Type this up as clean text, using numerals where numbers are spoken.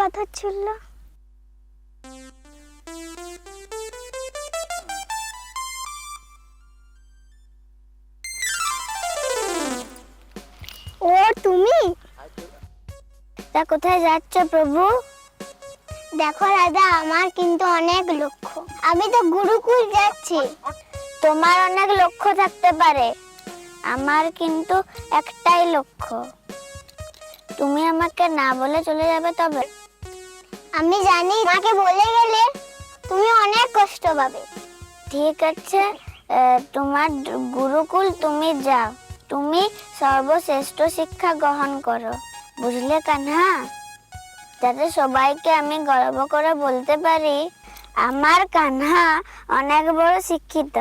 পাথর ছুড়ল। ও তুমি? তা কোথায় যাচ্ছ প্রভু? দেখো রাধা, আমার কিন্তু অনেক লক্ষ্য। আমি তো গুরুকুল যাচ্ছি। তোমার অনেক লক্ষ্য থাকতে পারে, আমার কিন্তু একটাই লক্ষ্য। তুমি আমাকে না বলে চলে যাবে তবে? আমি জানি আমাকে বলে গেলে তুমি অনেক কষ্ট পাবে। ঠিক আছে, তোমার গুরুকুল তুমি যাও, তুমি সর্বশ্রেষ্ঠ শিক্ষা গ্রহণ করো, বুঝলে কানহা? যাতে সবাইকে আমি গর্ব করে বলতে পারি আমার কানহা অনেক বড় শিক্ষিত।